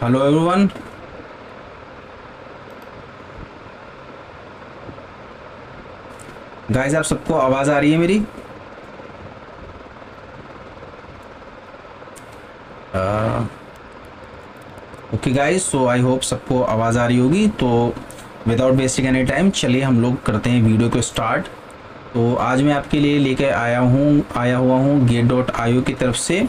Hello everyone. Guys आप सबको आवाज़ आ रही है मेरी? Okay guys, so I hope सबको आवाज़ आ रही होगी। तो विदाउट वेस्टिंग एनी टाइम चलिए हम लोग करते हैं वीडियो को स्टार्ट। तो आज मैं आपके लिए लेकर आया हुआ हूँ गेट.io की तरफ से।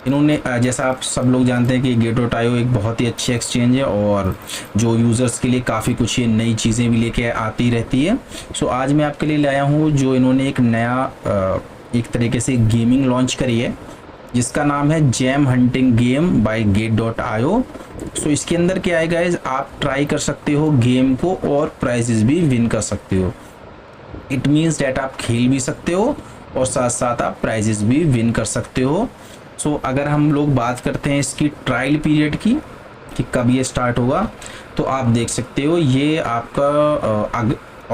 इन्होंने जैसा आप सब लोग जानते हैं कि गेट.io एक बहुत ही अच्छी एक्सचेंज है और जो यूज़र्स के लिए काफ़ी कुछ ये नई चीज़ें भी लेके आती रहती है। सो आज मैं आपके लिए लाया हूँ जो इन्होंने एक नया एक तरीके से गेमिंग लॉन्च करी है जिसका नाम है जेम हंटिंग गेम बाय गेट.io। सो इसके अंदर क्या है गाइज, आप ट्राई कर सकते हो गेम को और प्राइजेस भी विन कर सकते हो। इट मीन्स डैट आप खेल भी सकते हो और साथ साथ आप प्राइजेस भी विन कर सकते हो। सो अगर हम लोग बात करते हैं इसकी ट्रायल पीरियड की कि कब ये स्टार्ट होगा, तो आप देख सकते हो ये आपका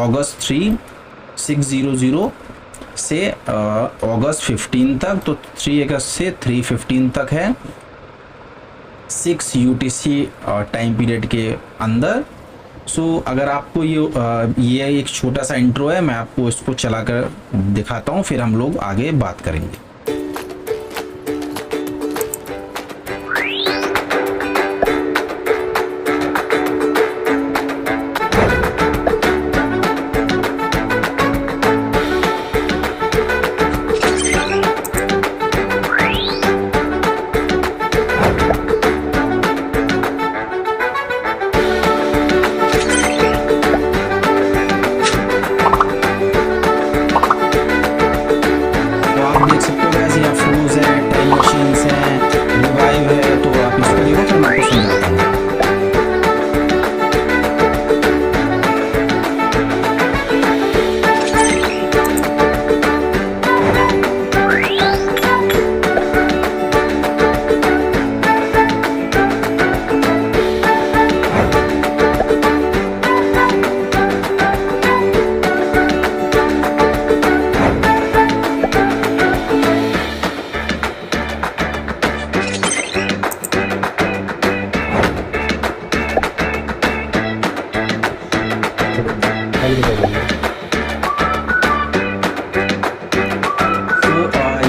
अगस्त 3 से अगस्त 15 तक, तो 3 अगस्त से 3/15 तक है 6 UTC टाइम पीरियड के अंदर। सो अगर आपको ये एक छोटा सा इंट्रो है, मैं आपको इसको चलाकर दिखाता हूँ, फिर हम लोग आगे बात करेंगे।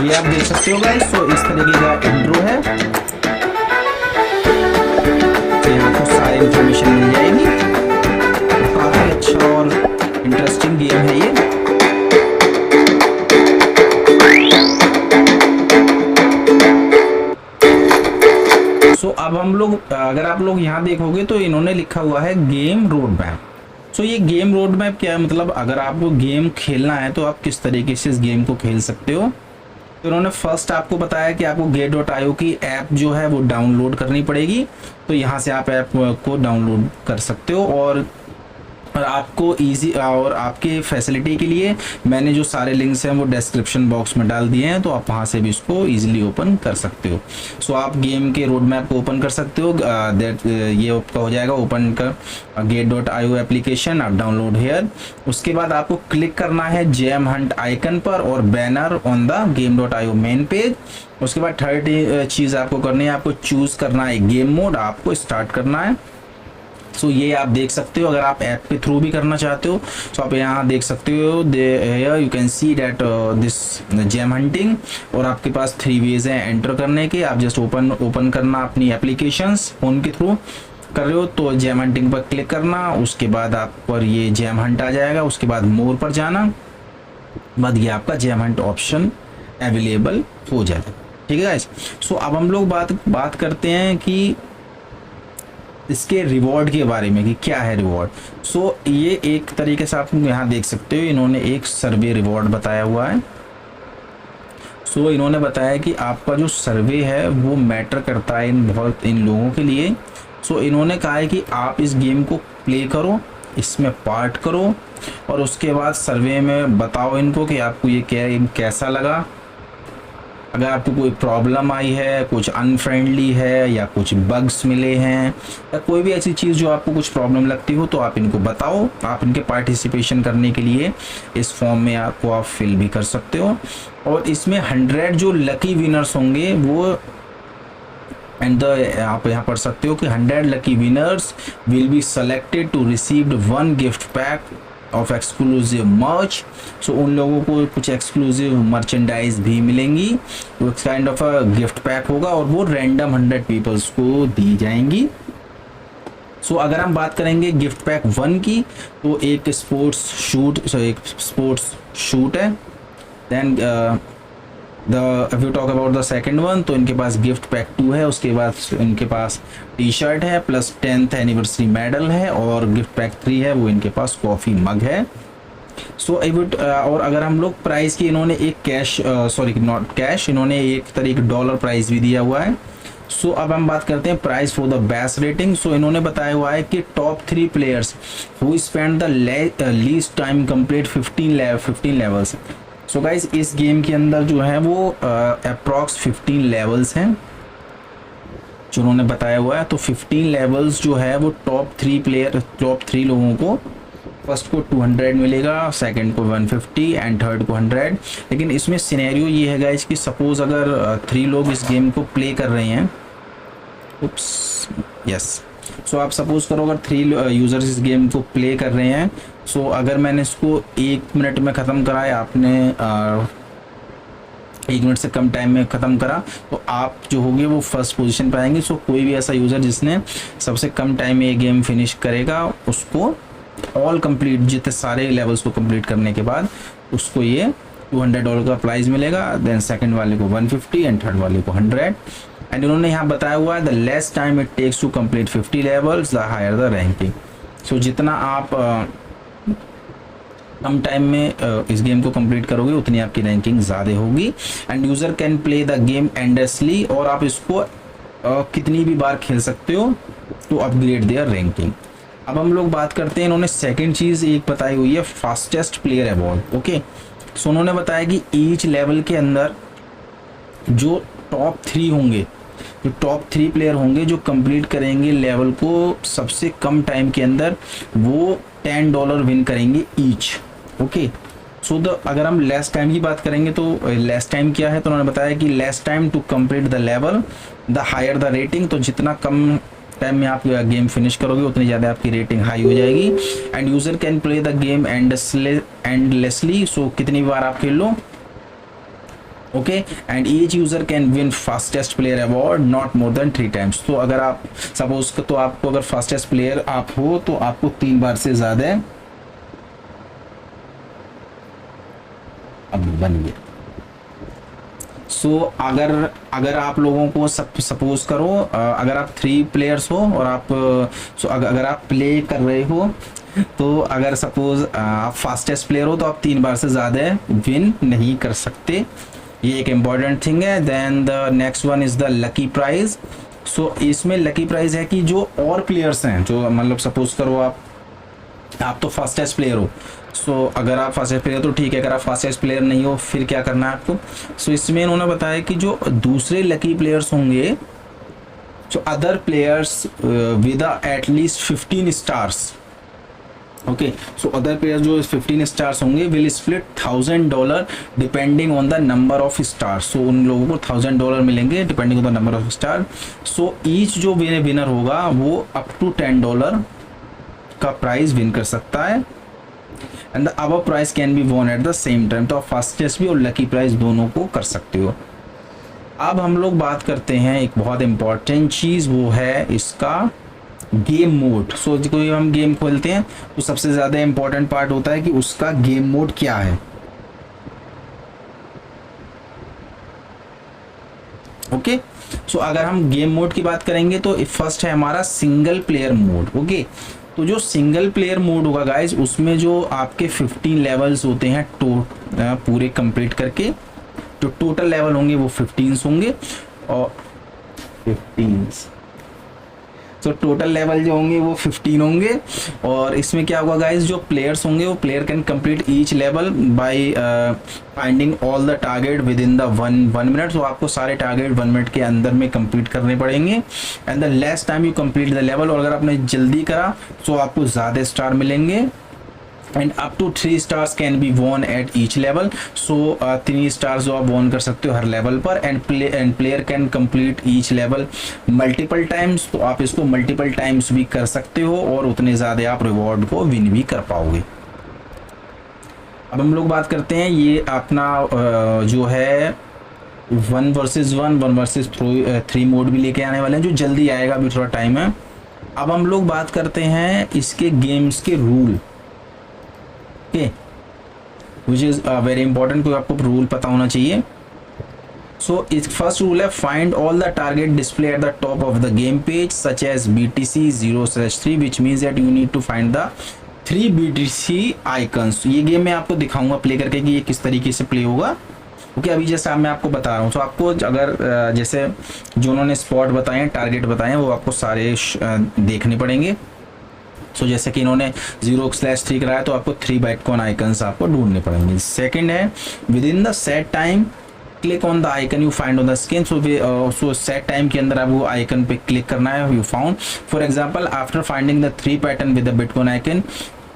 ये आप देख सकते हो गाइस, तो इस तरीके का इंट्रो है। तो यहाँ पर सारी इंफॉर्मेशन मिल जाएगी। तो काफी अच्छा और इंटरेस्टिंग गेम है ये। सो अब हम लोग अगर आप लोग यहाँ देखोगे तो इन्होंने लिखा हुआ है गेम रोड मैप। सो ये गेम रोड मैप क्या है, मतलब अगर आपको गेम खेलना है तो आप किस तरीके से इस गेम को खेल सकते हो। तो उन्होंने फर्स्ट आपको बताया कि आपको गेट.io की ऐप जो है वो डाउनलोड करनी पड़ेगी। तो यहाँ से आप ऐप को डाउनलोड कर सकते हो और आपको इजी और आपके फैसिलिटी के लिए मैंने जो सारे लिंक्स हैं वो डिस्क्रिप्शन बॉक्स में डाल दिए हैं, तो आप वहाँ से भी इसको इजीली ओपन कर सकते हो। सो आप गेम के रोड मैप को ओपन कर सकते हो। ये आपका हो जाएगा ओपन कर गेट.io एप्लीकेशन, आप डाउनलोड हेयर। उसके बाद आपको क्लिक करना है जेम हंट आइकन पर और बैनर ऑन द गेम.io मेन पेज। उसके बाद थर्ड चीज़ आपको करनी है, आपको चूज़ करना है गेम मोड, आपको स्टार्ट करना है। सो ये आप देख सकते हो। अगर आप ऐप के थ्रू भी करना चाहते हो तो आप यहाँ देख सकते हो, you can see that this gem hunting, और आपके पास 3 वेज हैं एंटर करने के। आप जस्ट ओपन करना अपनी एप्लीकेशंस फ़ोन के थ्रू कर रहे हो तो जेम हंटिंग पर क्लिक करना। उसके बाद आप पर ये जेम हंट आ जाएगा। उसके बाद मोर पर जाना, बाद ये आपका जेम हंट ऑप्शन अवेलेबल हो जाएगा। ठीक है गाइस। सो अब हम लोग बात करते हैं कि इसके रिवॉर्ड के बारे में कि क्या है रिवॉर्ड। सो ये एक तरीके से आप यहाँ देख सकते हो, इन्होंने एक सर्वे रिवॉर्ड बताया हुआ है। सो इन्होंने बताया कि आपका जो सर्वे है वो मैटर करता है इन लोगों के लिए। सो इन्होंने कहा है कि आप इस गेम को प्ले करो, इसमें पार्ट करो और उसके बाद सर्वे में बताओ इनको कि आपको ये गेम कैसा लगा। अगर आपको कोई प्रॉब्लम आई है, कुछ अनफ्रेंडली है या कुछ बग्स मिले हैं या कोई भी ऐसी चीज़ जो आपको कुछ प्रॉब्लम लगती हो तो आप इनको बताओ। आप इनके पार्टिसिपेशन करने के लिए इस फॉर्म में आपको आप फिल भी कर सकते हो। और इसमें 100 जो लकी विनर्स होंगे वो एंड द आप यहाँ पढ़ सकते हो कि 100 lucky winners will be selected to received 1 gift pack of exclusive merch. So उन लोगों को कुछ एक्सक्लूसिव मर्चेंडाइज भी मिलेंगी, वो kind of a gift pack होगा और वो रैंडम 100 पीपल्स को दी जाएंगी। सो अगर हम बात करेंगे गिफ्ट पैक 1 की, तो एक स्पोर्ट्स शूट है। Then if you talk about the second one, तो इनके पास गिफ्ट पैक 2 है, उसके बाद इनके पास टी शर्ट है प्लस 10th एनिवर्सरी मेडल है, और गिफ्ट पैक 3 है वो इनके पास कॉफ़ी मग है। सो और अगर हम लोग प्राइस की, इन्होंने एक कैश नॉट कैश, इन्होंने एक तरीके $1 प्राइस भी दिया हुआ है। सो अब हम बात करते हैं prize for the best rating. So इन्होंने बताया हुआ है कि top 3 players who spend the least time complete 15 levels. So guys इस गेम के अंदर जो है वो अप्रॉक्स 15 लेवल्स हैं जो उन्होंने बताया हुआ है। तो 15 लेवल्स जो है वो टॉप 3 लोगों को, फर्स्ट को 200 मिलेगा, सेकंड को 150 एंड थर्ड को 100। लेकिन इसमें सिनेरियो ये है गाइस कि सपोज अगर 3 लोग इस गेम को प्ले कर रहे हैं, सो आप सपोज करो अगर 3 यूजर्स इस गेम को प्ले कर रहे हैं, सो अगर मैंने इसको 1 मिनट में ख़त्म करा है, आपने 1 मिनट से कम टाइम में ख़त्म करा, तो आप जो होंगे वो फर्स्ट पोजीशन पे आएंगे। सो कोई भी ऐसा यूज़र जिसने सबसे कम टाइम में ये गेम फिनिश करेगा, उसको ऑल कंप्लीट, जितने सारे लेवल्स को कंप्लीट करने के बाद उसको ये $200 का प्राइज़ मिलेगा। देन सेकंड वाले को 150 एंड थर्ड वाले को 100। एंड उन्होंने यहाँ बताया हुआ है the less time it takes to complete 50 levels the higher the ranking. So जितना आप कम टाइम में इस गेम को कंप्लीट करोगे उतनी आपकी रैंकिंग ज़्यादा होगी। And user can play the game endlessly, और आप इसको कितनी भी बार खेल सकते हो टू अपग्रेड देयर रैंकिंग। अब हम लोग बात करते हैं, इन्होंने सेकंड चीज़ एक बताई हुई है फास्टेस्ट प्लेयर अवार्ड। ओके, सो उन्होंने बताया कि ईच लेवल के अंदर जो टॉप 3 होंगे, जो टॉप 3 प्लेयर होंगे जो कंप्लीट करेंगे लेवल को सबसे कम टाइम के अंदर, वो $10 विन करेंगे ईच। ओके, सो अगर हम लेस टाइम की बात करेंगे तो लेस टाइम क्या है, तो उन्होंने बताया कि less time to complete the level the higher the rating. तो जितना कम टाइम में आप गेम फिनिश करोगे उतनी ज़्यादा आपकी रेटिंग हाई हो जाएगी। And user can play the game endlessly, so कितनी बार आप खेल लो। Okay, and each user can win fastest player award not more than 3 times. तो अगर आप सपोज तो आपको अगर फास्टेस्ट प्लेयर आप हो तो आपको 3 बार से ज़्यादा अब बनिए। सो अगर आप लोगों को सपोज करो अगर आप 3 प्लेयर्स हो और आप अगर आप प्ले कर रहे हो, तो अगर सपोज आप फास्टेस्ट प्लेयर हो तो आप 3 बार से ज़्यादा विन नहीं कर सकते। ये एक इम्पॉर्टेंट थिंग है। Then the next one is the lucky prize. So इसमें लकी प्राइज़ है कि जो और प्लेयर्स हैं, जो मतलब सपोज करो आप तो फास्टेस्ट प्लेयर हो, सो अगर आप फास्टेस्ट प्लेयर तो ठीक है, अगर आप फास्टेस्ट प्लेयर नहीं हो फिर क्या करना है आपको। सो इसमें उन्होंने बताया कि जो दूसरे लकी प्लेयर्स होंगे, जो other players with at least 15 stars, okay, so other players जो 15 स्टार्स होंगे will split $1000 depending on the number of stars. So उन लोगों को $1000 मिलेंगे depending on the number of star. So each जो विनर होगा वो अप टू $10 का प्राइज विन कर सकता है। And the above prize can be won at the same time. तो आप फास्टेस्ट भी और लकी प्राइस दोनों को कर सकते हो। अब हम लोग बात करते हैं एक बहुत इंपॉर्टेंट चीज़, वो है इसका गेम मोड। सो कोई हम गेम खोलते हैं तो सबसे ज़्यादा इंपॉर्टेंट पार्ट होता है कि उसका गेम मोड क्या है। ओके, सो अगर हम गेम मोड की बात करेंगे तो फर्स्ट है हमारा सिंगल प्लेयर मोड। ओके, तो जो सिंगल प्लेयर मोड होगा गाइज, उसमें जो आपके 15 लेवल्स होते हैं पूरे कंप्लीट करके, जो टोटल लेवल होंगे वो 15 होंगे और 15। तो टोटल लेवल जो होंगे वो 15 होंगे। और इसमें क्या होगा गाइज, जो प्लेयर्स होंगे वो player can complete each level by finding all the target with in the one minute. तो आपको सारे टारगेट 1 मिनट के अंदर में कंप्लीट करने पड़ेंगे। And the less time you complete the level, और अगर आपने जल्दी करा तो आपको ज़्यादा स्टार मिलेंगे। And up to 3 stars can be won at each level. So 3 stars जो आप वॉन कर सकते हो हर लेवल पर। And player can complete each level multiple times, तो आप इसको मल्टीपल टाइम्स भी कर सकते हो और उतने ज़्यादा आप रिवॉर्ड को विन भी कर पाओगे। अब हम लोग बात करते हैं ये अपना जो है 1 वर्सेस 1 वर्सेस 3 मोड भी लेके आने वाले हैं, जो जल्दी आएगा, अभी थोड़ा टाइम है। अब हम लोग बात करते हैं इसके गेम्स के rule, okay, which is very important, क्योंकि आपको रूल पता होना चाहिए। सो इस फर्स्ट रूल है find all the target display at the top of the game page such as BTC 0/3, which means that you need to find the 3 BTC icons. ये game मैं आपको दिखाऊंगा प्ले करके कि ये किस तरीके से प्ले होगा, ओके। अभी जैसे मैं आपको बता रहा हूँ, तो आपको अगर जैसे जो उन्होंने स्पॉट बताए हैं, टारगेट बताए हैं, वो आपको सारे देखने पड़ेंगे। सो जैसे कि इन्होंने 0/3 कराया, तो आपको 3 बाइटकॉइन आइकन्स आपको ढूंढने पड़ेंगे। सेकंड है within the set time click on the icon you find on the screen. So set time के अंदर आप वो आइकन पे क्लिक करना है, you found. For example after finding the 3 pattern with the bitcoin icon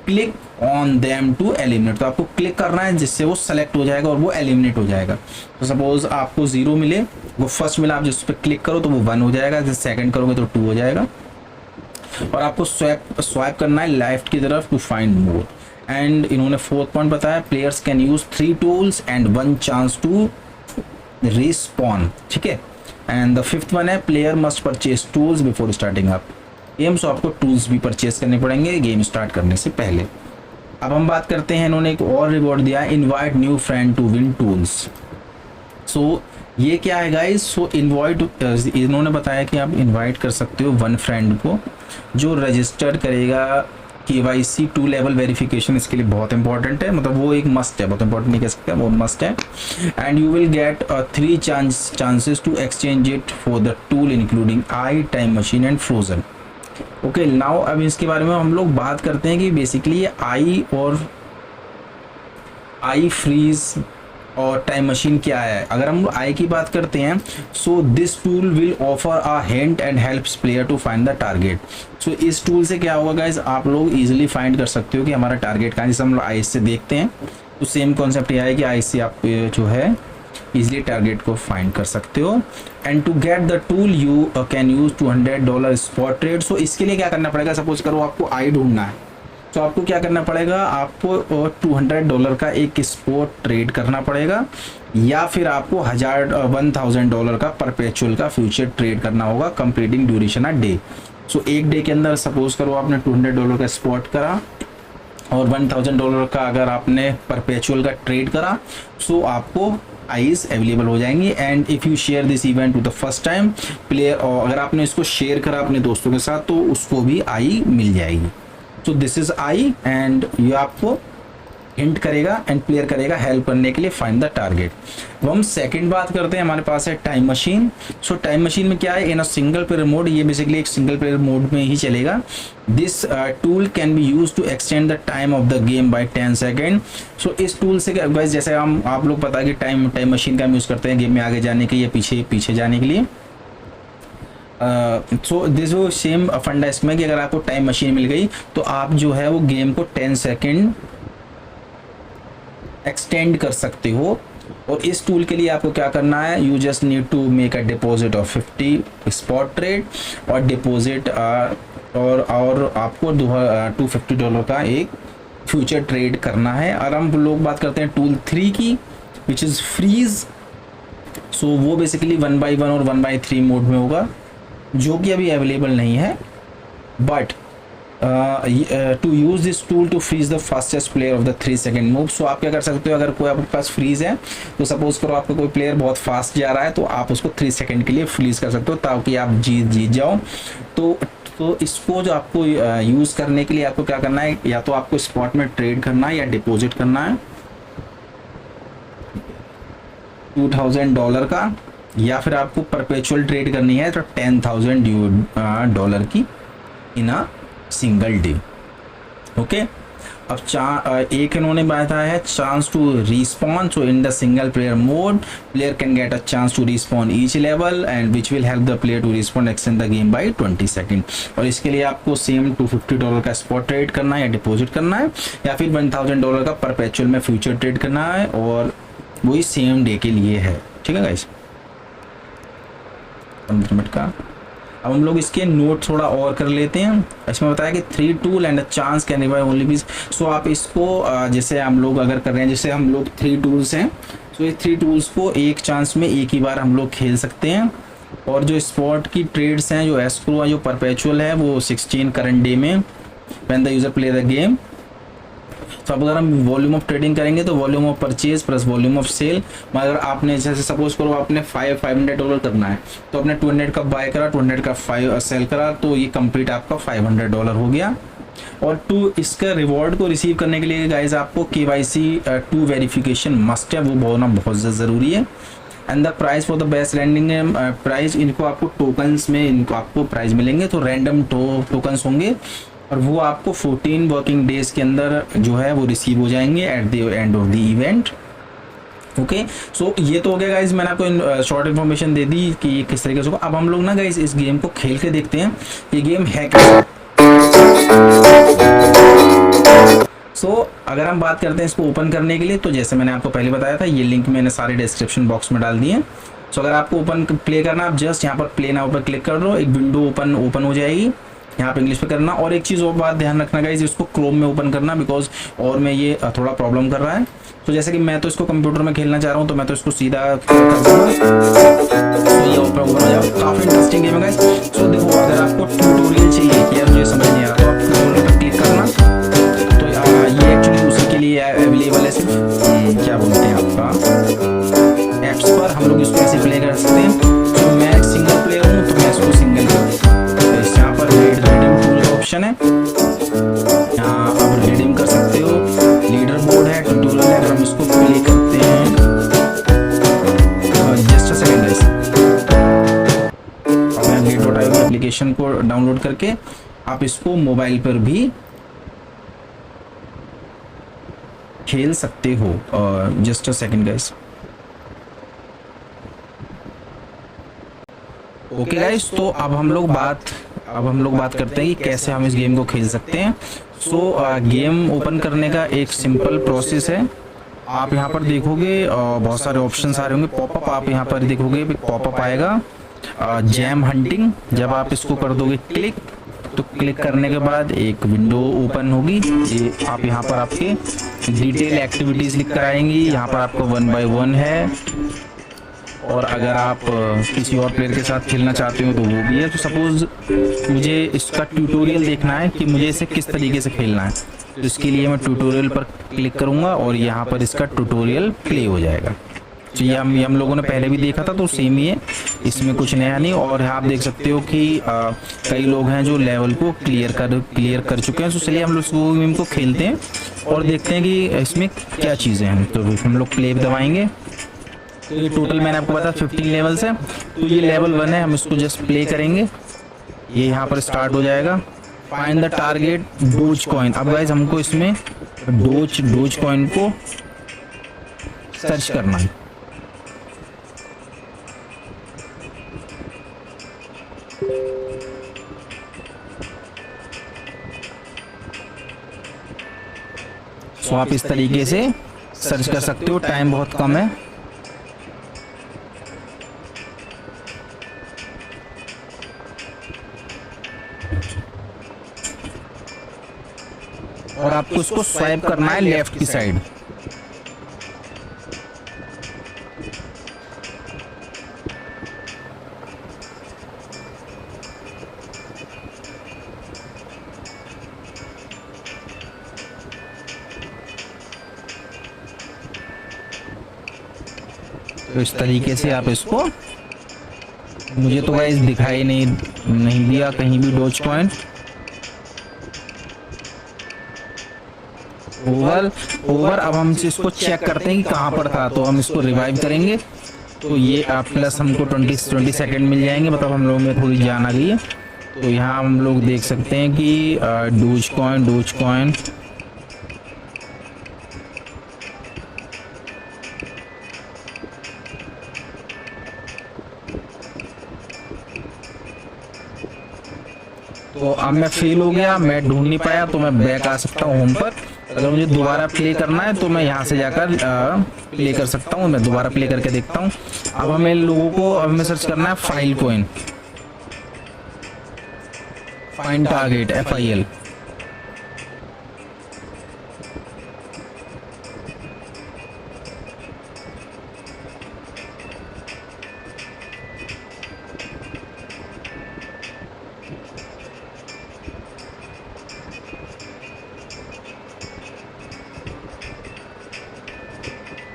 click on them to eliminate, तो आपको click करना है जिससे वो सेलेक्ट हो जाएगा और वो एलिमिनेट हो जाएगा। तो सपोज आपको 0 मिले, वो फर्स्ट मिला, आप जिस पर क्लिक करो तो वो 1 हो जाएगा, जैसे सेकंड करोगे तो 2 हो जाएगा। और आपको स्वाइप करना है लेफ्ट की तरफ टू फाइंड मोर। एंड इन्होंने 4th पॉइंट बताया players can use 3 tools and 1 chance to respawn, ठीक है। एंड द 5th वन है player must purchase tools before starting up game, so आपको टूल्स भी परचेज करने पड़ेंगे गेम स्टार्ट करने से पहले। अब हम बात करते हैं, इन्होंने एक और रिवॉर्ड दिया है invite new friend to win tools. So ये क्या है गाइस, सो इनवाइट इन्होंने बताया कि आप इनवाइट कर सकते हो 1 फ्रेंड को जो रजिस्टर करेगा KYC 2 लेवल वेरिफिकेशन, इसके लिए बहुत इंपॉर्टेंट है, मतलब वो एक मस्ट है, बहुत इंपॉर्टेंट नहीं कह सकते, वो मस्ट है। And you will get 3 chances to exchange it for the tool including eye, time machine and frozen, okay. Now अब इसके बारे में हम लोग बात करते हैं कि बेसिकली ये आई और आई फ्रीज और टाइम मशीन क्या है। अगर हम आई की बात करते हैं, so this tool will offer a hint and helps player to find the target. So इस टूल से क्या होगा गाइज, आप लोग इजीली फाइंड कर सकते हो कि हमारा टारगेट कहाँ है। जैसे हम लोग आई से देखते हैं तो सेम कॉन्सेप्ट ये है कि आई से आप जो है इजीली टारगेट को फाइंड कर सकते हो। And to get the tool you can use $200 spot trade. So इसके लिए क्या करना पड़ेगा, सपोज करो आपको आई ढूंढना है, तो आपको क्या करना पड़ेगा, आपको $200 का एक स्पॉट ट्रेड करना पड़ेगा, या फिर आपको $1000 का परपेचुअल का फ्यूचर ट्रेड करना होगा कंप्लीटिंग ड्यूरेशन अ डे। सो एक डे के अंदर सपोज करो आपने $200 का स्पॉट करा और $1000 का अगर आपने परपेचुअल का ट्रेड करा, सो आपको आईज अवेलेबल हो जाएंगी। And if you share this event to the first time player, और अगर आपने इसको शेयर करा अपने दोस्तों के साथ तो उसको भी आई मिल जाएगी। So this is I and ये आपको हिंट करेगा एंड प्लेयर करेगा हेल्प करने के लिए फाइंड द टारगेट। अब हम सेकंड बात करते हैं, हमारे पास है time machine. So time machine में क्या है, in a single player mode, ये बेसिकली एक सिंगल प्लेयर मोड में ही चलेगा। This tool can be use to extend the time of the game by 10 second. So इस टूल से गाइस, जैसे हम आप लोग पता है कि टाइम मशीन का हम यूज़ करते हैं गेम में आगे जाने के लिए, पीछे जाने के लिए। सो दिस वो सेम फंडा इसमें कि अगर आपको टाइम मशीन मिल गई तो आप जो है वो गेम को 10 सेकेंड एक्सटेंड कर सकते हो। और इस टूल के लिए आपको क्या करना है, you just need to make a deposit of 50 spot trade और डिपॉजिट और आपको $250 का एक फ्यूचर ट्रेड करना है। और हम लोग बात करते हैं टूल 3 की, विच इज़ फ्रीज। सो वो बेसिकली 1x1 और 1x3 मोड में होगा, जो कि अभी अवेलेबल नहीं है। But to use this tool to freeze the fastest player of the 3 second move. So आप क्या कर सकते हो, अगर कोई आपके पास फ्रीज है तो सपोज करो आपका कोई प्लेयर बहुत फास्ट जा रहा है, तो आप उसको 3 सेकेंड के लिए फ्रीज कर सकते हो ताकि आप जीत जाओ। तो इसको जो आपको यूज़ करने के लिए आपको क्या करना है, या तो आपको स्पॉट में ट्रेड करना है या डिपॉजिट करना है $2000 का, या फिर आपको परपेचुअल ट्रेड करनी है तो $10,000 की in a single day, okay. अब एक इन्होंने बताया है chance to respawn, so in the single player mode player can get a chance to respawn each level and which will help the player to respond extend the game by 20 second. और इसके लिए आपको same $250 का spot trade करना है या deposit करना है, या फिर $1000 का परपेचुअल में फ्यूचर ट्रेड करना है, और वही सेम डे के लिए है। ठीक है गाइस, 15 मिनट का। अब हम लोग इसके नोट थोड़ा और कर लेते हैं। इसमें बताया कि 3 tool and a chance can revive only बीज। सो आप इसको जैसे हम लोग अगर कर रहे हैं, जैसे हम लोग 3 टूल्स हैं, तो ये 3 टूल्स को एक चांस में एक ही बार हम लोग खेल सकते हैं। और जो स्पॉट की ट्रेड्स हैं, जो एस्क्रो है, जो परपेचुअल है, वो 16 करंट डे में when the user play the game. तो अब अगर हम वॉल्यूम ऑफ ट्रेडिंग करेंगे तो volume of purchase plus volume of sell, मगर आपने जैसे सपोज करो आपने $500 करना है, तो आपने 200 का बाय करा, 200 का 5 सेल करा, तो ये कंप्लीट आपका $500 हो गया। और इसका रिवॉर्ड को रिसीव करने के लिए गाइज आपको KYC 2 वेरिफिकेशन मस्ट है, वो होना बहुत ज़रूरी है। And the price for the best landing price, इनको आपको टोकन्स में इनको आपको प्राइस मिलेंगे, तो रैंडम टोकन्स होंगे और वो आपको 14 वर्किंग डेज के अंदर जो है वो रिसीव हो जाएंगे at the end of the event. Okay, so ये तो हो गया गाइज, मैंने आपको शॉर्ट इन्फॉर्मेशन दे दी कि ये किस तरीके से होगा। अब हम लोग ना गाइज इस गेम को खेल के देखते हैं ये गेम है कैसा। सो अगर हम बात करते हैं इसको ओपन करने के लिए, तो जैसे मैंने आपको पहले बताया था, ये लिंक मैंने सारे डिस्क्रिप्शन बॉक्स में डाल दिए हैं। सो अगर आपको ओपन प्ले करना, आप जस्ट यहाँ पर प्ले नाउ पर क्लिक कर दो, एक विंडो ओपन हो जाएगी। यहाँ पे इंग्लिश पे करना, और एक चीज़ और बात ध्यान रखना गाइस, इसको क्रोम में ओपन करना, बिकॉज और में ये थोड़ा प्रॉब्लम कर रहा है। तो जैसे कि मैं तो इसको कंप्यूटर में खेलना चाह रहा हूँ, तो मैं तो इसको सीधा कर दूंगा, तो ये ओपन हो जाएगा। काफ़ी इंटरेस्टिंग गेम है गाइस। तो देखो, अगर आपको ट्यूटोरियल चाहिए कि यार मुझे समझ नहीं आ रहा, तो आप ट्यूटोरियल पर क्लिक करना, तो ये एक्चुअली उसी के लिए अवेलेबल है। सिर्फ क्या बोलते हैं आपका एप्स पर हम लोग इसको ऐसे प्ले कर सकते हैं। तो मैं एक सिंगल प्लेयर हूँ, तो मैं इसको सिंगल यहाँ पर रिडीम टूल का ऑप्शन है, यहाँ आप रिडीम कर सकते हो। लीडर बोर्ड है, ट्यूटोरियल है, अगर हम इसको प्ले करते हैं, जस्ट अ सेकंड गाइस, अपने Gate.io एप्लीकेशन को डाउनलोड करके आप इसको मोबाइल पर भी खेल सकते हो। Just a second guys. Okay guys, तो अब हम लोग बात करते हैं कि कैसे हम इस गेम को खेल सकते हैं। सो गेम ओपन करने का एक सिंपल प्रोसेस है। आप यहाँ पर देखोगे बहुत सारे ऑप्शंस आ रहे होंगे, पॉपअप आप यहाँ पर देखोगे, पॉपअप आएगा जैम हंटिंग। जब आप इसको कर दोगे क्लिक, तो क्लिक करने के बाद एक विंडो ओपन होगी। ये आप यहाँ पर आपके डिटेल एक्टिविटीज लिख कर आएंगी, यहाँ पर आपको 1 by 1 है, और अगर आप किसी और प्लेयर के साथ खेलना चाहते हो तो वो भी है। तो सपोज मुझे इसका ट्यूटोरियल देखना है कि मुझे इसे किस तरीके से खेलना है, तो इसके लिए मैं ट्यूटोरियल पर क्लिक करूँगा और यहाँ पर इसका ट्यूटोरियल प्ले हो जाएगा। तो ये हम लोगों ने पहले भी देखा था, तो सेम ही है, इसमें कुछ नया नहीं। और आप देख सकते हो कि कई लोग हैं जो लेवल को क्लियर कर चुके हैं। तो चलिए हम लोग इस गेम को खेलते हैं और देखते हैं कि इसमें क्या चीज़ें हैं। तो हम लोग प्ले दबाएंगे, तो ये टोटल मैंने आपको बताया 15 लेवल्स है। तो ये लेवल 1 है, हम इसको जस्ट प्ले करेंगे, ये यहाँ पर स्टार्ट हो जाएगा। Find the target dose coin. अब गाइज हमको इसमें डोज कॉइन को सर्च करना है। तो आप इस तरीके से सर्च कर सकते हो, टाइम बहुत कम है। और आपको इसको स्वाइप करना है लेफ्ट की साइड। तो इस तरीके से आप इसको, मुझे तो गाइस दिखाई नहीं दिया कहीं भी डोज कॉइन। ओवर अब हम इसको चेक करते हैं कि कहाँ पर था, तो हम इसको रिवाइव करेंगे, तो ये प्लस हमको 20 सेकंड मिल जाएंगे, मतलब हम लोगों में थोड़ी जान आ गई है। तो यहाँ हम लोग देख सकते हैं कि डोज कॉइन तो अब मैं फेल हो गया, मैं ढूंढ नहीं पाया, तो मैं बैक आ सकता हूँ होम पर। अगर मुझे दोबारा प्ले करना है तो मैं यहाँ से जाकर प्ले कर सकता हूँ। मैं दोबारा प्ले करके देखता हूँ। अब हमें लोगों को अब हमें सर्च करना है file coin, find target FIL।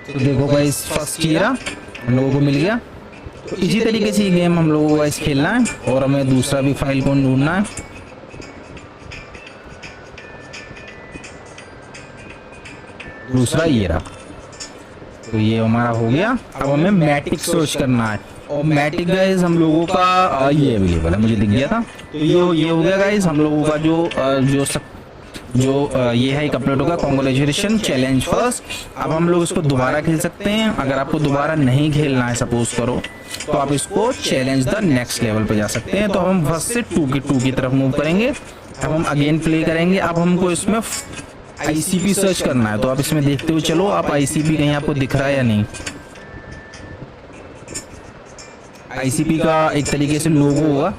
तो देखो गाइस फर्स्ट ईयर हम लोगों को मिल गया। तो इसी तरीके से ये गेम हम लोगों को गाइस खेलना है और हमें दूसरा भी फाइल कौन ढूंढना है। दूसरा ये रहा। तो ये हमारा हो गया। अब हमें मैटिक सर्च करना है और मैटिक गाइस हम लोगों का ये अवेलेबल है, मुझे दिख गया था। तो ये हो गया गाइस हम लोगों का जो ये है कंप्लीट होगा। Congratulation challenge first. अब हम लोग इसको दोबारा खेल सकते हैं। अगर आपको दोबारा नहीं खेलना है सपोज करो, तो आप इसको चैलेंज द नेक्स्ट लेवल पे जा सकते हैं। तो हम फर्स्ट से 2 की तरफ मूव करेंगे। अब हम अगेन प्ले करेंगे। अब हमको इसमें ICP सर्च करना है। तो आप इसमें देखते हुए चलो, आप ICP कहीं आपको दिख रहा है या नहीं। ICP का एक तरीके से लोगो होगा।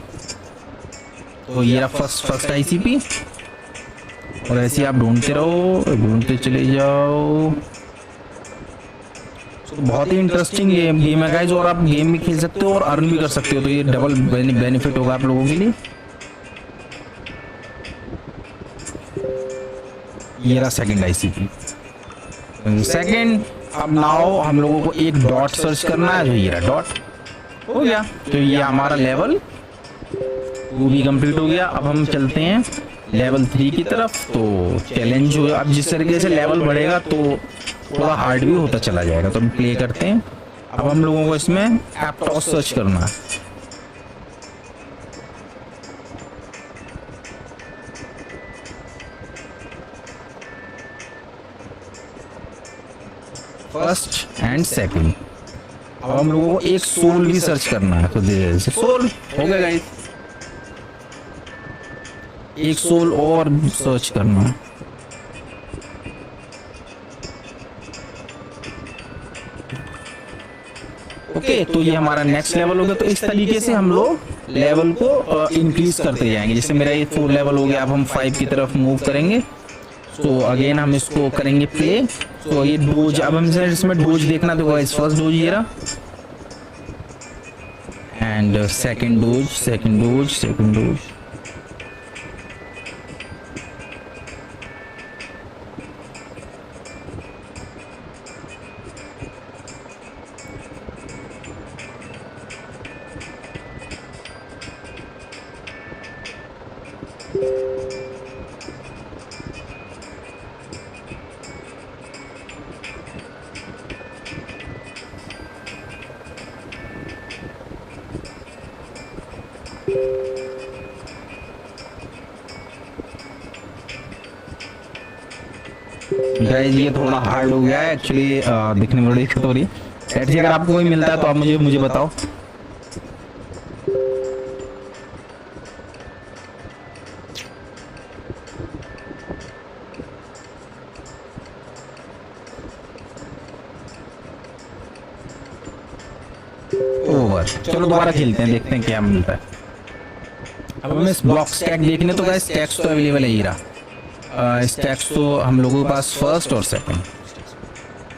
तो ये फर्स्ट ICP और ऐसे ही आप ढूंढते रहो, ढूंढते चले जाओ। तो बहुत ही इंटरेस्टिंग गेम है गाइस और आप गेम भी खेल सकते हो और अर्न भी कर सकते हो। तो ये डबल बेनिफिट होगा आप लोगों के लिए। ये रहा सेकंड ICP। सेकंड अब नाउ हम लोगों को एक डॉट सर्च करना है। जो ये रहा डॉट हो गया। तो ये हमारा लेवल 2 भी कंप्लीट हो गया। अब हम चलते हैं लेवल 3 की तरफ। तो चैलेंज हो, अब जिस तरीके से लेवल बढ़ेगा तो थोड़ा हार्ड भी होता चला जाएगा। तो हम प्ले करते हैं। अब हम लोगों को इसमें एप्टॉस सर्च करना है। First and second. अब हम लोगों को एक सोल भी सर्च करना है। तो जैसे सोल हो गया गाइस, एक सोल और सर्च करना है। ओके, तो ये हमारा नेक्स्ट लेवल हो गया। तो इस तरीके से हम लोग लेवल को इंक्रीज करते जाएंगे। जैसे मेरा ये 4 लेवल हो गया। अब हम 5 की तरफ मूव करेंगे। तो अगेन हम इसको करेंगे प्ले। तो ये डोज, अब हम इसमें डोज देखना। तो गाइस फर्स्ट डोज ये रहा एंड सेकंड डोज। गाइस ये थोड़ा हार्ड हो गया है एक्चुअली, दिखने में बड़ी दिक्कत हो रही है। ऐसे अगर आपको कोई मिलता है तो आप मुझे बताओ। ओवर। चलो दोबारा खेलते हैं, देखते हैं क्या मिलता है। अब हमें इस ब्लॉक स्टैक देखने। तो गाइस स्टैक्स तो अवेलेबल है ही रहा। स्टैक्स तो हम लोगों के पास फर्स्ट और सेकंड।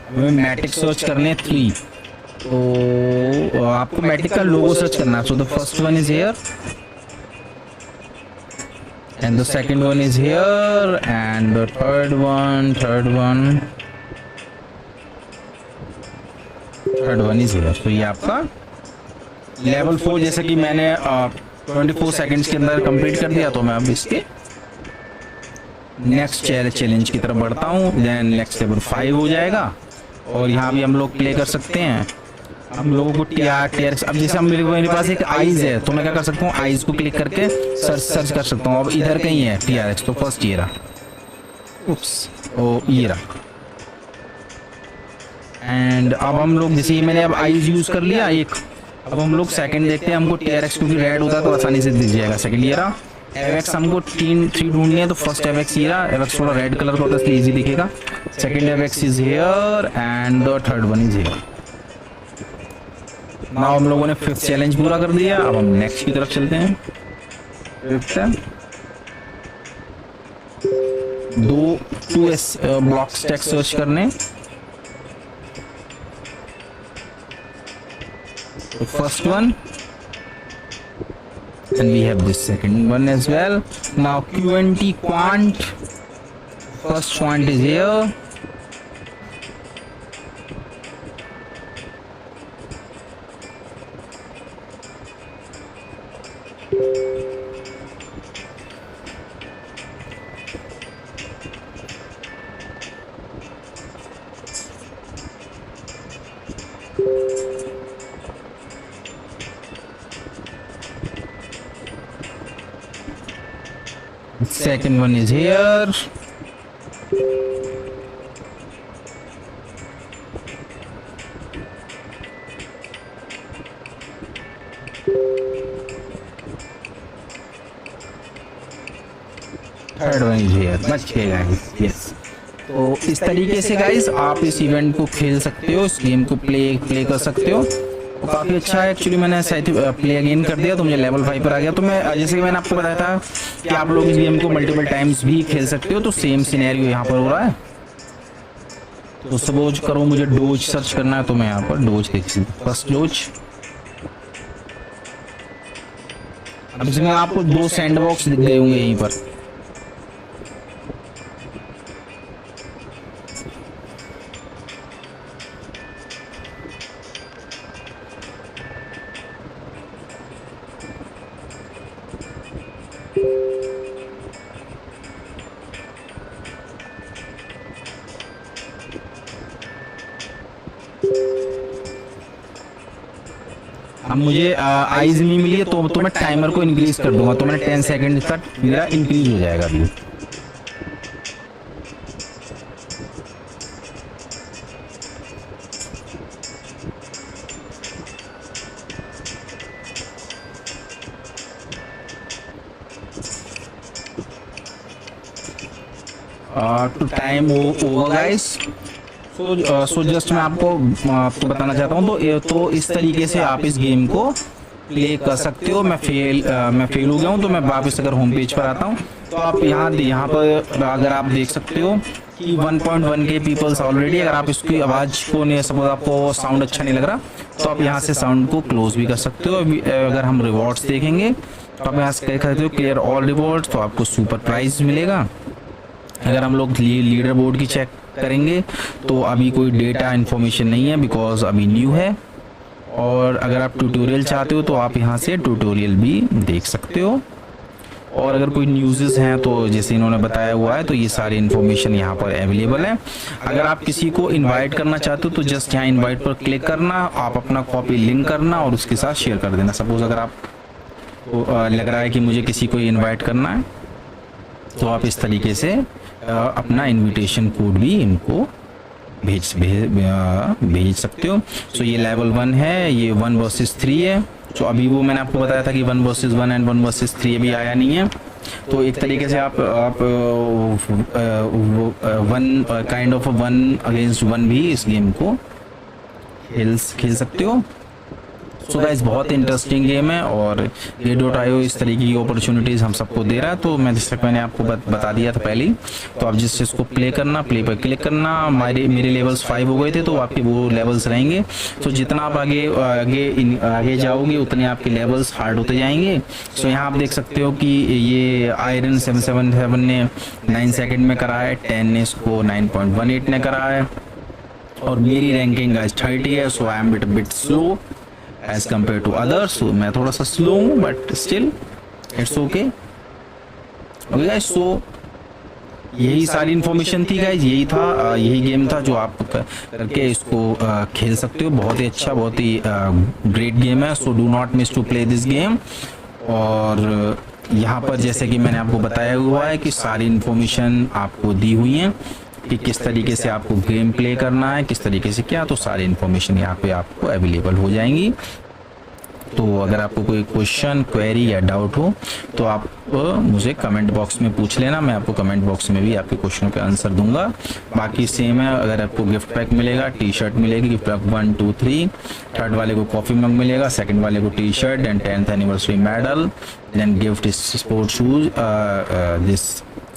हमें मैटिक सर्च करने 3। तो आपको मैटिक का लोगो सर्च करना है। So the first one is here and the second one is here and the third one is here. तो ये आपका लेवल 4 जैसे कि मैंने 24 सेकंड्स के अंदर कंप्लीट कर दिया। तो मैं अब इसके नेक्स्ट चैलेंज की तरफ बढ़ता हूँ। देन नेक्स्ट लेवल 5 हो जाएगा और यहाँ भी हम लोग प्ले कर सकते हैं। हम लोगों को TRX, अब जैसे मेरे पास एक आइज है तो मैं क्या कर सकता हूँ, आइज को क्लिक करके सर्च कर सकता हूँ। अब इधर कहीं है TRX। तो फर्स्ट ये रहा, उप्स, ओ ये रहा। एंड अब हम लोग जैसे मैंने अब आइज यूज कर लिया एक। अब हम लोग सेकंड देखते हैं। हमको TRX क्योंकि रेड होता है तो आसानी से दिख जाएगा। सेकंड ये रहा। एवेक्स हमको 3 ढूंढनी है, तो फर्स्ट एवेक्स ये रहा। एवेक्स थोड़ा रेड कलर का होता है इसलिए इजी दिखेगा। सेकंड एवेक्स is here and the third one is here. Now हम लोगों ने 5th चैलेंज पूरा कर दिया। अब हम नेक्स्ट की तरफ चलते हैं। 5th है 2 ब्लॉक स्टैक सर्च करने। तो first one and we have this second one as well. Now QNT quant, first quant is here. Second one is here. Third one is here. बच गए गाइस। यस, तो इस तरीके से guys आप इस इवेंट को खेल सकते हो, इस गेम को प्ले कर सकते हो। काफ़ी अच्छा है। एक्चुअली मैंने प्ले अगेन कर दिया तो मुझे लेवल 5 पर आ गया। तो मैं जैसे कि मैंने आपको बताया था कि आप लोग इस गेम को मल्टीपल टाइम्स भी खेल सकते हो, तो सेम सिनेरियो यहाँ पर हो रहा है। तो सपोज करो मुझे डोज सर्च करना है, तो मैं यहाँ पर डोज देख सकता हूँ, फर्स्ट डोज। अब इसमें आपको 2 सैंड बॉक्स दिख गए होंगे यहीं पर। अब मुझे आइज नहीं मिली है तो मैं टाइमर को इंक्रीज कर दूंगा। तो मैंने 10 सेकंड तक मेरा इंक्रीज हो जाएगा अभी। तो time over guys. So just मैं आपको बताना चाहता हूँ। तो इस तरीके से आप इस गेम को प्ले कर सकते हो। मैं फेल हो गया हूँ, तो मैं वापस अगर होम पेज पर आता हूँ तो आप यहाँ पर अगर आप देख सकते हो कि 1.1 के पीपल्स ऑलरेडी। अगर आप इसकी आवाज़ को नहीं, सपोज आपको साउंड अच्छा नहीं लग रहा, तो आप यहाँ से साउंड को क्लोज भी कर सकते हो। अगर हम रिवॉर्ड्स देखेंगे तो आप यहाँ से कह सकते हो क्लियर ऑल रिवॉर्ड्स, तो आपको सुपर प्राइज मिलेगा। अगर हम लोग लीडर बोर्ड की चेक करेंगे तो अभी कोई डेटा इन्फॉर्मेशन नहीं है, बिकॉज अभी न्यू है। और अगर आप ट्यूटोरियल चाहते हो तो आप यहाँ से ट्यूटोरियल भी देख सकते हो। और अगर कोई न्यूज़ हैं तो जैसे इन्होंने बताया हुआ है, तो ये सारी इन्फॉर्मेशन यहाँ पर अवेलेबल है। अगर आप किसी को इनवाइट करना चाहते हो तो जस्ट यहाँ इनवाइट पर क्लिक करना, आप अपना कॉपी लिंक करना और उसके साथ शेयर कर देना। सपोज अगर आपको लग रहा है कि मुझे किसी को इन्वाइट करना है, तो आप इस तरीके से अपना इनविटेशन कोड भी इनको भेज सकते हो। सो ये लेवल 1 है, ये 1 वर्सेस 3 है। तो अभी वो मैंने आपको बताया था कि 1 वर्सेस 1 एंड 1 वर्सेस 3 अभी आया नहीं है। तो एक तरीके से आप 1 काइंड ऑफ 1 अगेंस्ट 1 भी इस गेम को खेल सकते हो। सो गाइस बहुत इंटरेस्टिंग गेम है और Get.io इस तरीके की अपॉर्चुनिटीज़ हम सबको दे रहा है। तो मैंने आपको बता दिया था पहले ही। तो आप जिस इसको प्ले करना, प्ले पर क्लिक करना। मेरे लेवल्स 5 हो गए थे, तो आपके वो लेवल्स रहेंगे। तो जितना आप आगे जाओगे उतने आपके लेवल्स हार्ड होते जाएंगे। सो यहाँ आप देख सकते हो कि ये आयरन 777 ने 9 सेकेंड में करा है, 10 ने इसको 9.18 ने करा है और मेरी रैंकिंग गाइस 30 है। So I am bit slow as compare to others. So मैं थोड़ा सा स्लो हूँ, but still it's okay guys. So यही सारी इन्फॉर्मेशन थी गाइस, यही गेम था जो आप करके इसको खेल सकते हो। बहुत ही अच्छा, बहुत ही ग्रेट गेम है। So do not miss to play this game. और यहाँ पर जैसे कि मैंने आपको बताया हुआ है कि सारी इन्फॉर्मेशन आपको दी हुई है कि किस तरीके से आपको गेम प्ले करना है, किस तरीके से क्या, तो सारी इन्फॉर्मेशन यहाँ पे आपको अवेलेबल हो जाएंगी। तो अगर आपको कोई क्वेश्चन, क्वेरी या डाउट हो तो आप मुझे कमेंट बॉक्स में पूछ लेना, मैं आपको कमेंट बॉक्स में भी आपके क्वेश्चनों के आंसर दूंगा। बाकी सेम है, अगर आपको गिफ्ट पैक मिलेगा, टी शर्ट मिलेगी गिफ्ट पैक 1 2 3, थर्ड वाले को कॉफी मग मिलेगा, सेकंड वाले को T shirt and 10th anniversary medal, then gift is sport shoes, this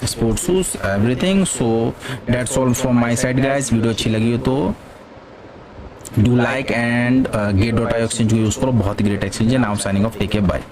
sport shoes everything. So that's all from my side guys. Video अच्छी लगी हो तो do like and get.io exchange को use करो, बहुत ही ग्रेट एक्सचेंज है। Now signing off, take care, bye.